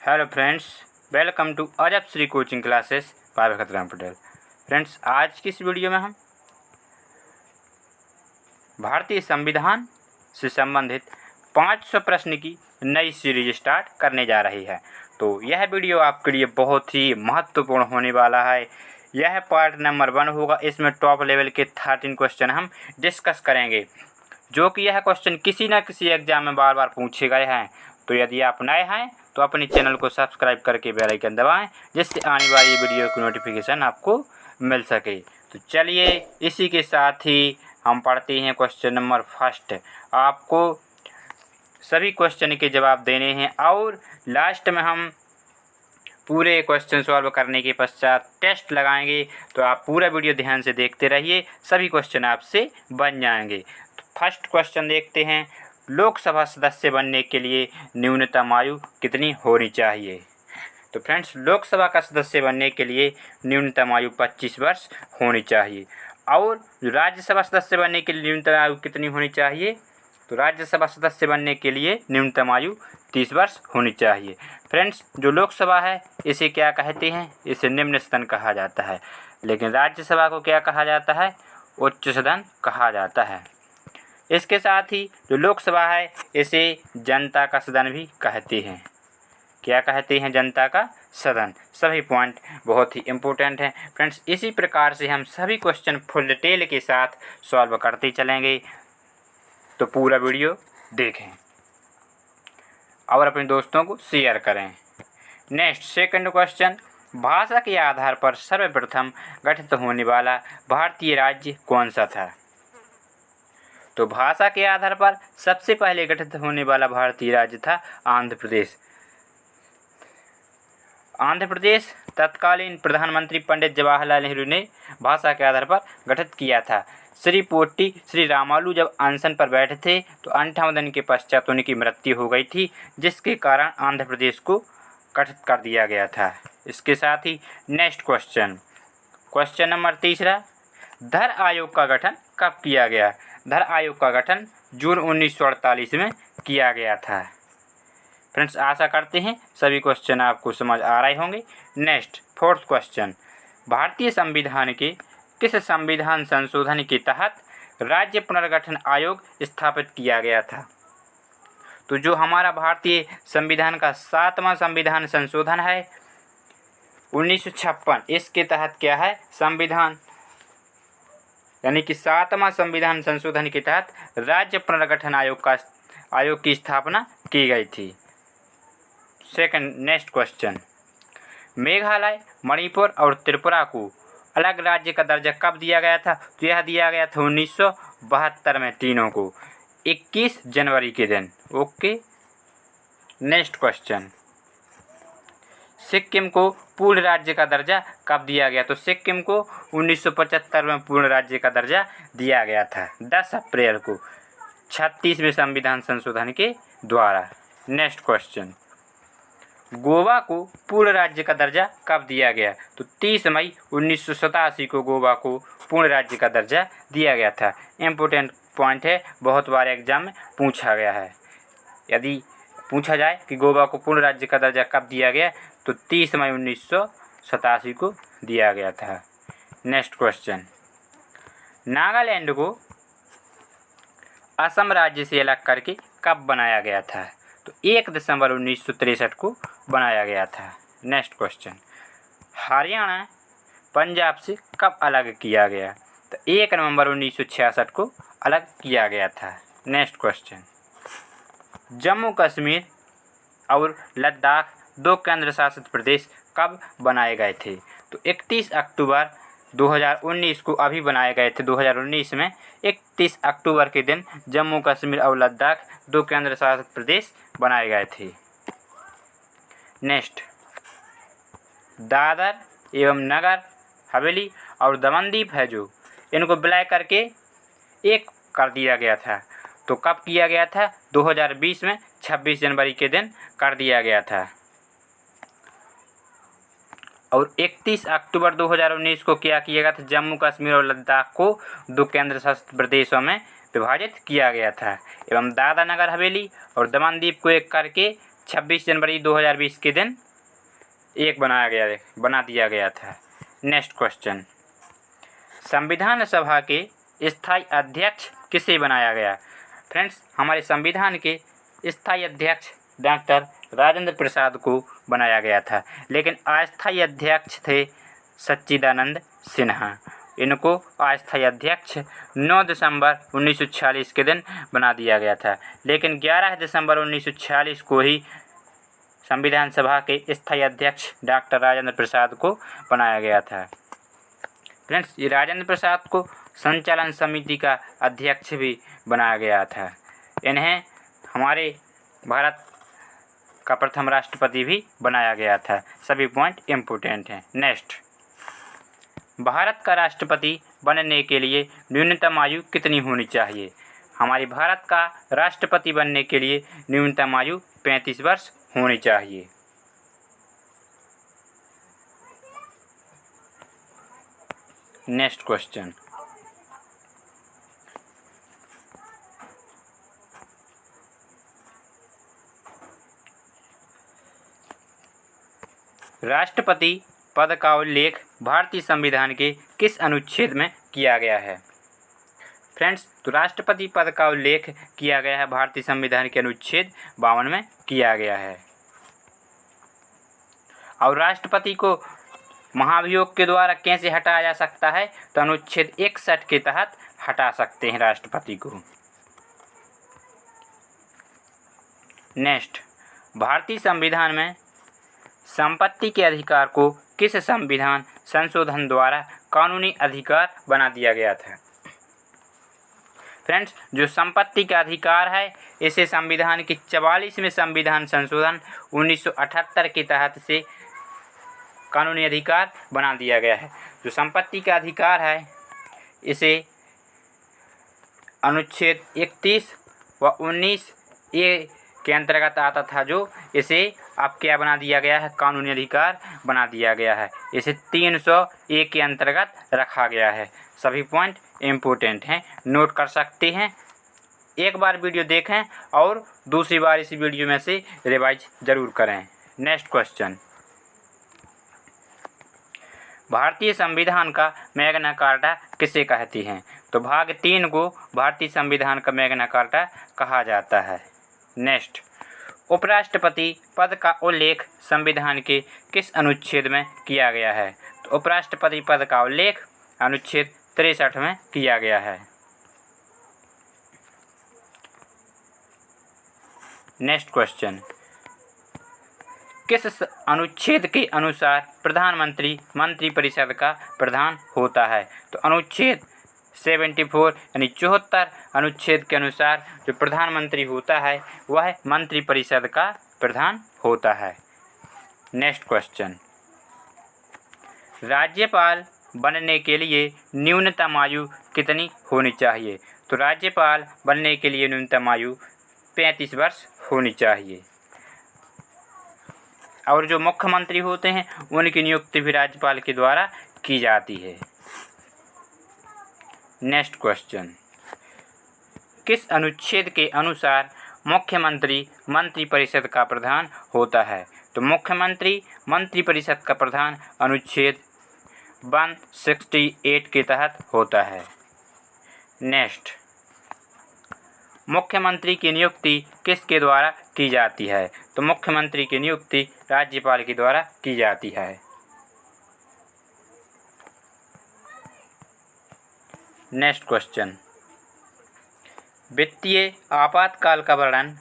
Hello friends, welcome to Ajab Shri coaching classes by Khatram Patel. Friends, आज की इस वीडियो में हम भारतीय संविधान से संबंधित 500 प्रश्न की नई सीरीज स्टार्ट करने जा रही है। तो यह वीडियो आपके लिए बहुत ही महत्वपूर्ण होने वाला है। यह पार्ट नंबर 1 होगा। इसमें टॉप लेवल के 13 क्वेश्चन हम डिस्कस करेंगे, जो कि यह क्वेश्चन किसी न किसी एग्जाम में बार बार पूछे गए हैं। तो यदि आप नए हैं तो अपने चैनल को सब्सक्राइब करके बेल आइकन दबाएं, जिससे आने वाली वीडियो की नोटिफिकेशन आपको मिल सके। तो चलिए, इसी के साथ ही हम पढ़ते हैं क्वेश्चन नंबर 1। आपको सभी क्वेश्चन के जवाब देने हैं और लास्ट में हम पूरे क्वेश्चन सॉल्व करने के पश्चात टेस्ट लगाएंगे। तो आप पूरा वीडियो ध्यान से देखते रहिए, सभी क्वेश्चन आपसे बन जाएंगे। तो फर्स्ट क्वेश्चन देखते हैं। लोकसभा सदस्य बनने के लिए न्यूनतम आयु कितनी होनी चाहिए? तो फ्रेंड्स, लोकसभा का सदस्य बनने के लिए न्यूनतम आयु 25 वर्ष होनी चाहिए। और राज्यसभा सदस्य बनने के लिए न्यूनतम आयु कितनी होनी चाहिए? तो राज्यसभा सदस्य बनने के लिए न्यूनतम आयु 30 वर्ष होनी चाहिए। फ्रेंड्स, जो लोकसभा है इसे क्या कहते हैं? इसे निम्न सदन कहा जाता है। लेकिन राज्यसभा को क्या कहा जाता है? उच्च सदन कहा जाता है। इसके साथ ही जो लोकसभा है इसे जनता का सदन भी कहते हैं। क्या कहते हैं? जनता का सदन। सभी पॉइंट बहुत ही इम्पोर्टेंट हैं फ्रेंड्स। इसी प्रकार से हम सभी क्वेश्चन फुल डिटेल के साथ सॉल्व करते चलेंगे। तो पूरा वीडियो देखें और अपने दोस्तों को शेयर करें। Next, second question. भाषा के आधार पर सर्वप्रथम गठित होने वाला भारतीय राज्य कौन सा था? तो भाषा के आधार पर सबसे पहले गठित होने वाला भारतीय राज्य था आंध्र प्रदेश। आंध्र प्रदेश तत्कालीन प्रधानमंत्री पंडित जवाहरलाल नेहरू ने भाषा के आधार पर गठित किया था। श्री पोट्टी श्री रामालू जब अनशन पर बैठे थे तो 58 दिन के पश्चात उनकी मृत्यु हो गई थी, जिसके कारण आंध्र प्रदेश को गठित कर दिया गया था। इसके साथ ही नेक्स्ट क्वेश्चन, क्वेश्चन नंबर 3। धर आयोग का गठन कब किया गया? धर आयोग का गठन जून 1948 में किया गया था। फ्रेंड्स, आशा करते हैं सभी क्वेश्चन आपको समझ आ रहे होंगे। Next, fourth question. भारतीय संविधान के किस संविधान संशोधन के तहत राज्य पुनर्गठन आयोग स्थापित किया गया था? तो जो हमारा भारतीय संविधान का 7वां संविधान संशोधन है 1956, इसके तहत क्या है? संविधान यानी कि 7वां संविधान संशोधन के तहत राज्य पुनर्गठन आयोग की स्थापना की गई थी। Second, next question. Meghalaya, Manipur और त्रिपुरा को अलग राज्य का दर्जा कब दिया गया था? तो यह दिया गया था 1972 में, तीनों को 21 जनवरी के दिन। ओके। Next question. सिक्किम को पूर्ण राज्य का दर्जा कब दिया गया? तो सिक्किम को 1975 में पूर्ण राज्य का दर्जा दिया गया था, 10 अप्रैल को 36वें संविधान संशोधन के द्वारा। Next question. गोवा को पूर्ण राज्य का दर्जा कब दिया गया? तो 30 मई 1987 को गोवा को पूर्ण राज्य का दर्जा दिया गया था। इम्पोर्टेंट पॉइंट है, बहुत बार एग्जाम में पूछा गया है। यदि पूछा जाए कि गोवा को पूर्ण राज्य का दर्जा कब दिया गया, तो 30 मई 1987 को दिया गया था। Next question. नागालैंड को असम राज्य से अलग करके कब बनाया गया था? तो 1 दिसंबर 1963 को बनाया गया था। Next question. हरियाणा पंजाब से कब अलग किया गया? तो 1 नवंबर 1966 को अलग किया गया था। Next question. जम्मू कश्मीर और लद्दाख 2 केंद्र शासित प्रदेश कब बनाए गए थे? तो 31 अक्टूबर 2019 को अभी बनाए गए थे। 2019 में 31 अक्टूबर के दिन जम्मू कश्मीर और लद्दाख 2 केंद्र शासित प्रदेश बनाए गए थे। नेक्स्ट, दादर एवं नगर हवेली और दमनदीप है जो, इनको विलय करके एक कर दिया गया था। तो कब किया गया था? 2020 में 26 जनवरी के दिन कर दिया गया था। और 31 अक्टूबर 2019 को क्या किया गया था? जम्मू कश्मीर और लद्दाख को 2 केंद्र शासित प्रदेशों में विभाजित किया गया था एवं दादरा नगर हवेली और दमनदीप को एक करके 26 जनवरी 2020 के दिन एक बना दिया गया था। नेक्स्ट क्वेश्चन, संविधान सभा के स्थायी अध्यक्ष किसे बनाया गया? फ्रेंड्स, हमारे संविधान के स्थायी अध्यक्ष डॉक्टर राजेंद्र प्रसाद को बनाया गया था, लेकिन अस्थायी अध्यक्ष थे सच्चिदानंद सिन्हा। इनको अस्थायी अध्यक्ष 9 दिसंबर 1946 के दिन बना दिया गया था, लेकिन 11 दिसंबर 1946 को ही संविधान सभा के स्थायी अध्यक्ष डॉक्टर राजेंद्र प्रसाद को बनाया गया था। फ्रेंड्स, ये राजेंद्र प्रसाद को संचालन समिति का अध्यक्ष भी बनाया गया था। इन्हें हमारे भारत का प्रथम राष्ट्रपति भी बनाया गया था। सभी पॉइंट इम्पोर्टेंट हैं। नेक्स्ट, भारत का राष्ट्रपति बनने के लिए न्यूनतम आयु कितनी होनी चाहिए? हमारे भारत का राष्ट्रपति बनने के लिए न्यूनतम आयु 35 वर्ष होनी चाहिए। नेक्स्ट क्वेश्चन, राष्ट्रपति पद का उल्लेख भारतीय संविधान के किस अनुच्छेद में किया गया है? फ्रेंड्स, तो राष्ट्रपति पद का उल्लेख किया गया है भारतीय संविधान के अनुच्छेद 52 में किया गया है। और राष्ट्रपति को महाभियोग के द्वारा कैसे हटाया जा सकता है? तो अनुच्छेद 61 के तहत हटा सकते हैं राष्ट्रपति को। नेक्स्ट, भारतीय संविधान में संपत्ति के अधिकार को किस संविधान संशोधन द्वारा कानूनी अधिकार बना दिया गया था? फ्रेंड्स, जो संपत्ति का अधिकार है इसे संविधान के 44वें संविधान संशोधन 1978 के तहत से कानूनी अधिकार बना दिया गया है। जो संपत्ति का अधिकार है इसे अनुच्छेद 31 व 19A के अंतर्गत आता था, जो इसे अब क्या बना दिया गया है? कानूनी अधिकार बना दिया गया है। इसे 300A के अंतर्गत रखा गया है। सभी पॉइंट इम्पोर्टेंट हैं, नोट कर सकते हैं। एक बार वीडियो देखें और दूसरी बार इस वीडियो में से रिवाइज जरूर करें। नेक्स्ट क्वेश्चन, भारतीय संविधान का मैग्ना कार्टा किसे कहती हैं? तो भाग 3 को भारतीय संविधान का मैग्ना कार्टा कहा जाता है। नेक्स्ट, उपराष्ट्रपति पद का उल्लेख संविधान के किस अनुच्छेद में किया गया है? तो उपराष्ट्रपति पद का उल्लेख अनुच्छेद 63 में किया गया है। नेक्स्ट क्वेश्चन, किस अनुच्छेद के अनुसार प्रधानमंत्री मंत्रिपरिषद का प्रधान होता है? तो अनुच्छेद 74 यानी 74 अनुच्छेद के अनुसार जो प्रधानमंत्री होता है वह मंत्रिपरिषद का प्रधान होता है। नेक्स्ट क्वेश्चन, राज्यपाल बनने के लिए न्यूनतम आयु कितनी होनी चाहिए? तो राज्यपाल बनने के लिए न्यूनतम आयु 35 वर्ष होनी चाहिए। और जो मुख्यमंत्री होते हैं उनकी नियुक्ति भी राज्यपाल के द्वारा की जाती है। नेक्स्ट क्वेश्चन, किस अनुच्छेद के अनुसार मुख्यमंत्री मंत्रिपरिषद का प्रधान होता है? तो मुख्यमंत्री मंत्रिपरिषद का प्रधान अनुच्छेद 168 के तहत होता है। नेक्स्ट, मुख्यमंत्री की नियुक्ति किसके द्वारा की जाती है? तो मुख्यमंत्री की नियुक्ति राज्यपाल के द्वारा की जाती है। नेक्स्ट क्वेश्चन, वित्तीय आपातकाल का वर्णन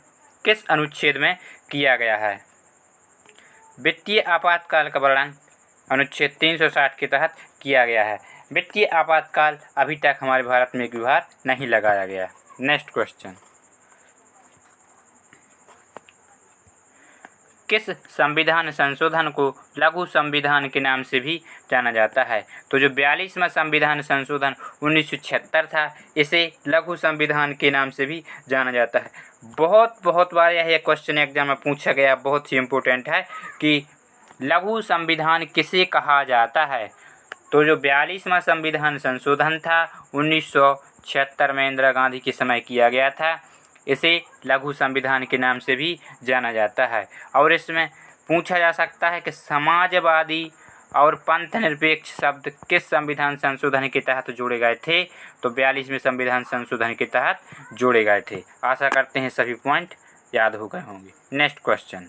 किस अनुच्छेद में किया गया है? वित्तीय आपातकाल का वर्णन अनुच्छेद 360 के तहत किया गया है। वित्तीय आपातकाल अभी तक हमारे भारत में एक व्यवहार नहीं लगाया गया। नेक्स्ट क्वेश्चन, किस संविधान संशोधन को लघु संविधान के नाम से भी जाना जाता है? तो जो 42वां संविधान संशोधन 1976 था इसे लघु संविधान के नाम से भी जाना जाता है। बहुत बार यह क्वेश्चन एग्जाम में पूछा गया, बहुत ही इम्पोर्टेंट है कि लघु संविधान किसे कहा जाता है। तो जो 42वां संविधान संशोधन था 1976 में इंदिरा गांधी के समय किया गया था, इसे लघु संविधान के नाम से भी जाना जाता है। और इसमें पूछा जा सकता है कि समाजवादी और पंथ निरपेक्ष शब्द किस संविधान संशोधन के तहत जोड़े गए थे? तो 42वें संविधान संशोधन के तहत जोड़े गए थे। आशा करते हैं सभी पॉइंट याद हो गए होंगे। नेक्स्ट क्वेश्चन,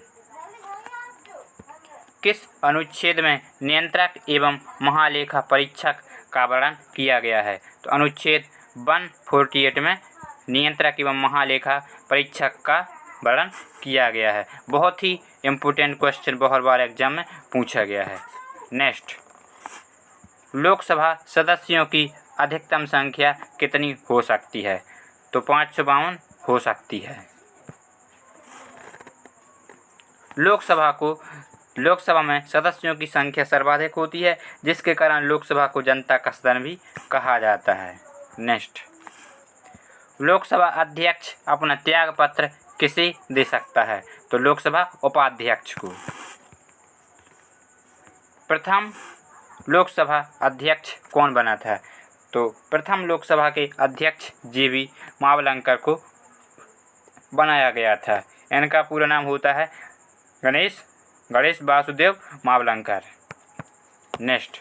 किस अनुच्छेद में नियंत्रक एवं महालेखा परीक्षक का वर्णन किया गया है? तो अनुच्छेद 148 में नियंत्रक एवं महालेखा परीक्षक का वर्णन किया गया है। बहुत ही इम्पोर्टेंट क्वेश्चन, बहुत बार एग्जाम में पूछा गया है। नेक्स्ट, लोकसभा सदस्यों की अधिकतम संख्या कितनी हो सकती है? तो 552 हो सकती है। लोकसभा में सदस्यों की संख्या सर्वाधिक होती है, जिसके कारण लोकसभा को जनता का सदन भी कहा जाता है। नेक्स्ट, लोकसभा अध्यक्ष अपना त्याग पत्र किसे दे सकता है? तो लोकसभा उपाध्यक्ष को। प्रथम लोकसभा अध्यक्ष कौन बना था? तो प्रथम लोकसभा के अध्यक्ष जी.वी. मावलंकर को बनाया गया था। इनका पूरा नाम होता है गणेश वासुदेव मावलंकर। नेक्स्ट,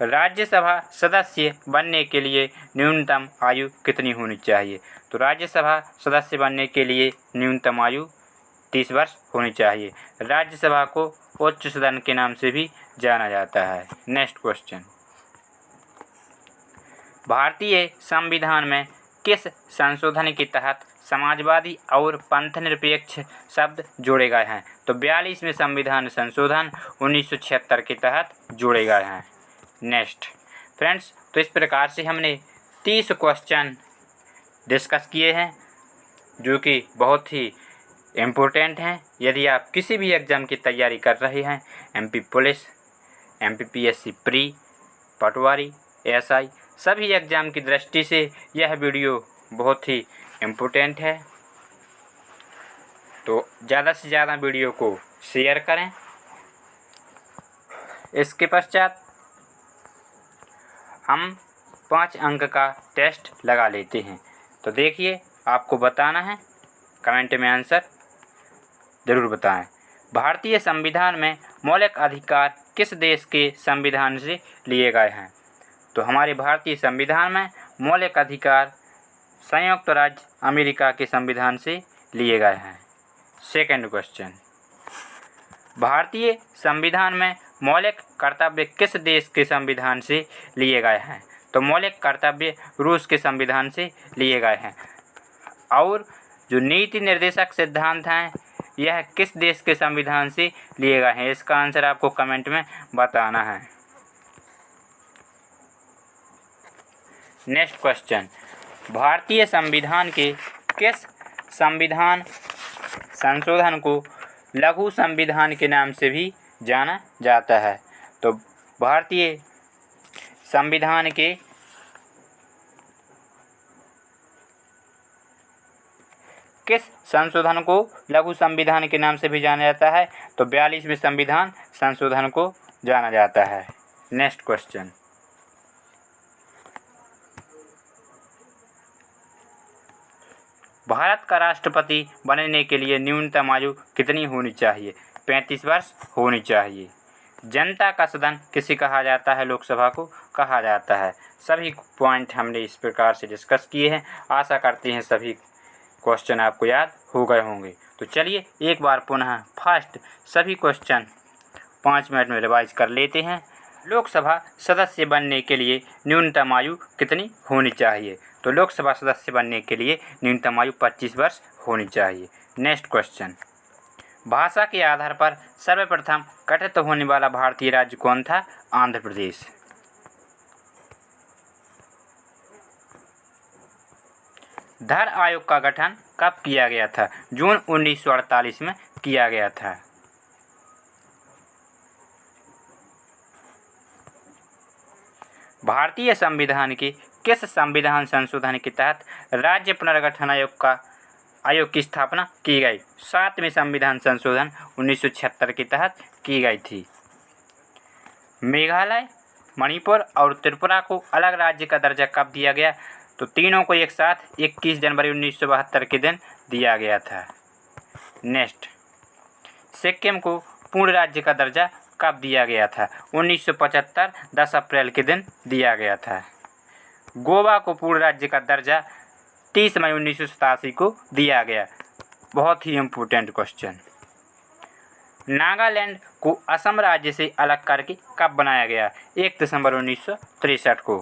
राज्यसभा सदस्य बनने के लिए न्यूनतम आयु कितनी होनी चाहिए? तो राज्यसभा सदस्य बनने के लिए न्यूनतम आयु 30 वर्ष होनी चाहिए। राज्यसभा को उच्च सदन के नाम से भी जाना जाता है। नेक्स्ट क्वेश्चन, भारतीय संविधान में किस संशोधन के तहत समाजवादी और पंथ निरपेक्ष शब्द जोड़े गए हैं? तो 42वें संविधान संशोधन 1976 के तहत जोड़े गए हैं। नेक्स्ट फ्रेंड्स, तो इस प्रकार से हमने 30 क्वेश्चन डिस्कस किए हैं, जो कि बहुत ही इम्पोर्टेंट हैं। यदि आप किसी भी एग्ज़ाम की तैयारी कर रहे हैं, MP पुलिस, MPPSC प्री, पटवारी, SI, सभी एग्ज़ाम की दृष्टि से यह वीडियो बहुत ही इम्पोर्टेंट है। तो ज़्यादा से ज़्यादा वीडियो को शेयर करें। इसके पश्चात हम 5 अंक का टेस्ट लगा लेते हैं। तो देखिए, आपको बताना है, कमेंट में आंसर ज़रूर बताएं। भारतीय संविधान में मौलिक अधिकार किस देश के संविधान से लिए गए हैं? तो हमारे भारतीय संविधान में मौलिक अधिकार संयुक्त राज्य अमेरिका के संविधान से लिए गए हैं। सेकंड क्वेश्चन, भारतीय संविधान में मौलिक कर्तव्य किस देश के संविधान से लिए गए हैं? तो मौलिक कर्तव्य रूस के संविधान से लिए गए हैं। और जो नीति निर्देशक सिद्धांत हैं, यह किस देश के संविधान से लिए गए हैं? इसका आंसर आपको कमेंट में बताना है। नेक्स्ट क्वेश्चन, भारतीय संविधान के किस संविधान संशोधन को लघु संविधान के नाम से भी जाना जाता है? तो भारतीय संविधान के किस संशोधन को लघु संविधान के नाम से भी जाना जाता है? तो 42वें संविधान संशोधन को जाना जाता है। नेक्स्ट क्वेश्चन, भारत का राष्ट्रपति बनने के लिए न्यूनतम आयु कितनी होनी चाहिए? 35 वर्ष होनी चाहिए। जनता का सदन किसे कहा जाता है? लोकसभा को कहा जाता है। सभी पॉइंट हमने इस प्रकार से डिस्कस किए हैं। आशा करते हैं सभी क्वेश्चन आपको याद हो गए होंगे। तो चलिए एक बार पुनः फास्ट सभी क्वेश्चन 5 मिनट में रिवाइज कर लेते हैं। लोकसभा सदस्य बनने के लिए न्यूनतम आयु कितनी होनी चाहिए? तो लोकसभा सदस्य बनने के लिए न्यूनतम आयु 25 वर्ष होनी चाहिए। नेक्स्ट क्वेश्चन, भाषा के आधार पर सर्वप्रथम गठित होने वाला भारतीय राज्य कौन था? आंध्र प्रदेश। धर आयोग का गठन कब किया गया था? जून 1948 में किया गया था। भारतीय संविधान के किस संविधान संशोधन के तहत राज्य पुनर्गठन आयोग की स्थापना की गई? 7वें संविधान संशोधन 1976 के तहत की गई थी। मेघालय, मणिपुर और त्रिपुरा को अलग राज्य का दर्जा कब दिया गया? तो तीनों को एक साथ 21 जनवरी 1972 के दिन दिया गया था। नेक्स्ट, सिक्किम को पूर्ण राज्य का दर्जा कब दिया गया था? 1975 10 अप्रैल के दिन दिया गया था। गोवा को पूर्ण राज्य का दर्जा 30 मई 1987 को दिया गया। बहुत ही इम्पोर्टेंट क्वेश्चन। नागालैंड को असम राज्य से अलग करके कब बनाया गया? 1 दिसंबर 1963 को।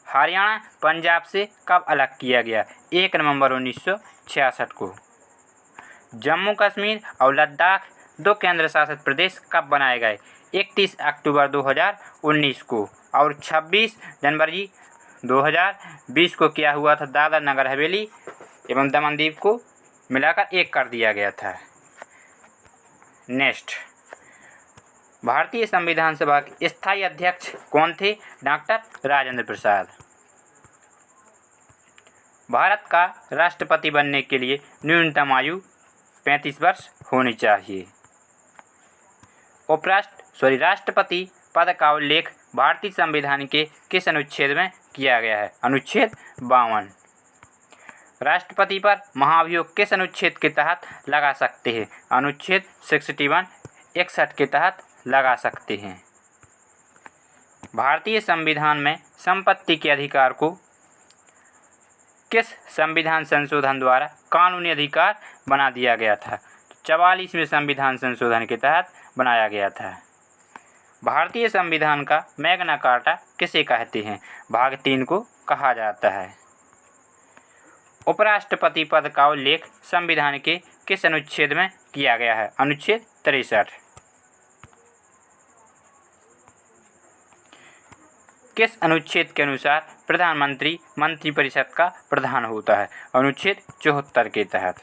हरियाणा पंजाब से कब अलग किया गया? 1 नवंबर 1966 को। जम्मू कश्मीर और लद्दाख 2 केंद्र शासित प्रदेश कब बनाए गए? 31 अक्टूबर 2019 को। और 26 जनवरी 2020 को क्या हुआ था? दादरा नगर हवेली एवं दमन दीव को मिलाकर एक कर दिया गया था। नेक्स्ट, भारतीय संविधान सभा के स्थायी अध्यक्ष कौन थे? डॉक्टर राजेंद्र प्रसाद। भारत का राष्ट्रपति बनने के लिए न्यूनतम आयु 35 वर्ष होनी चाहिए। राष्ट्रपति पद का उल्लेख भारतीय संविधान के किस अनुच्छेद में किया गया है? अनुच्छेद 52। राष्ट्रपति पर महाभियोग किस अनुच्छेद के तहत लगा सकते हैं? अनुच्छेद 61 के तहत लगा सकते हैं। भारतीय संविधान में संपत्ति के अधिकार को किस संविधान संशोधन द्वारा कानूनी अधिकार बना दिया गया था? 44वें संविधान संशोधन के तहत बनाया गया था। भारतीय संविधान का मैग्ना कार्टा किसे कहते हैं? भाग 3 को कहा जाता है। उपराष्ट्रपति पद का उल्लेख संविधान के किस अनुच्छेद में किया गया है? अनुच्छेद 63। किस अनुच्छेद के अनुसार प्रधानमंत्री मंत्रिपरिषद का प्रधान होता है? अनुच्छेद 74 के तहत।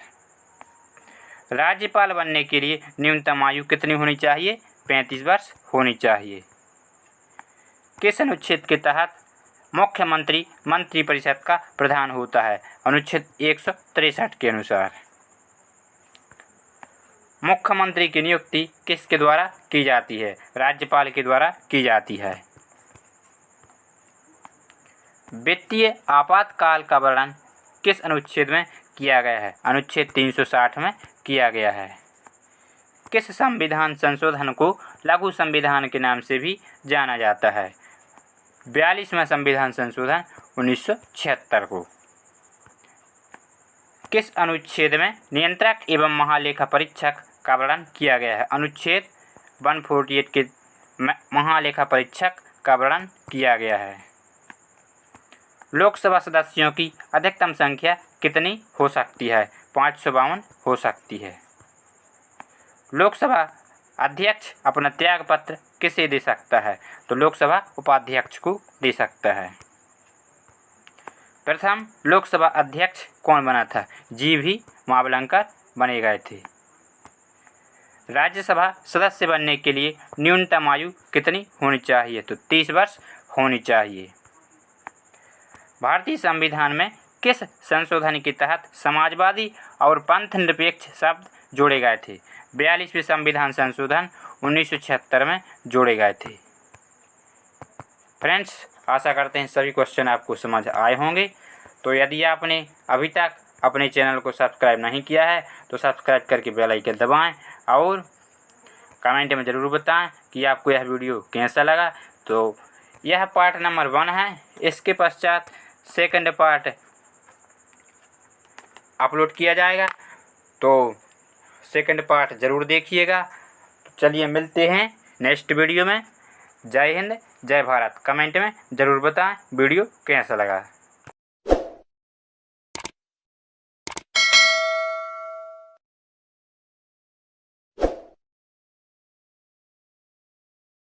राज्यपाल बनने के लिए न्यूनतम आयु कितनी होनी चाहिए? 35 वर्ष होनी चाहिए। किस अनुच्छेद के तहत मुख्यमंत्री मंत्रिपरिषद का प्रधान होता है? अनुच्छेद 163 के अनुसार। मुख्यमंत्री की नियुक्ति किसके द्वारा की जाती है? राज्यपाल के द्वारा की जाती है। वित्तीय आपातकाल का वर्णन किस अनुच्छेद में किया गया है? अनुच्छेद 360 में किया गया है। किस संविधान संशोधन को लघु संविधान के नाम से भी जाना जाता है? 42वां संविधान संशोधन 1976 को। किस अनुच्छेद में नियंत्रक एवं महालेखा परीक्षक का वर्णन किया गया है? अनुच्छेद 148 के महालेखा परीक्षक का वर्णन किया गया है। लोकसभा सदस्यों की अधिकतम संख्या कितनी हो सकती है? 552 हो सकती है। लोकसभा अध्यक्ष अपना त्याग पत्र किसे दे सकता है? तो लोकसभा उपाध्यक्ष को दे सकता है। प्रथम लोकसभा अध्यक्ष कौन बना था? जी.भी. मावलंकर बने गए थे। राज्यसभा सदस्य बनने के लिए न्यूनतम आयु कितनी होनी चाहिए? तो 30 वर्ष होनी चाहिए। भारतीय संविधान में किस संशोधन के तहत समाजवादी और पंथ निरपेक्ष शब्द जोड़े गए थे? 42वें संविधान संशोधन 1976 में जोड़े गए थे। फ्रेंड्स, आशा करते हैं सभी क्वेश्चन आपको समझ आए होंगे। तो यदि आपने अभी तक अपने चैनल को सब्सक्राइब नहीं किया है तो सब्सक्राइब करके बेल आइकन दबाएं और कमेंट में ज़रूर बताएं कि आपको यह वीडियो कैसा लगा। तो यह पार्ट नंबर 1 है। इसके पश्चात सेकंड पार्ट अपलोड किया जाएगा, तो सेकंड पार्ट ज़रूर देखिएगा। तो चलिए मिलते हैं नेक्स्ट वीडियो में। जय हिंद, जय भारत। कमेंट में ज़रूर बताएं वीडियो कैसा लगा।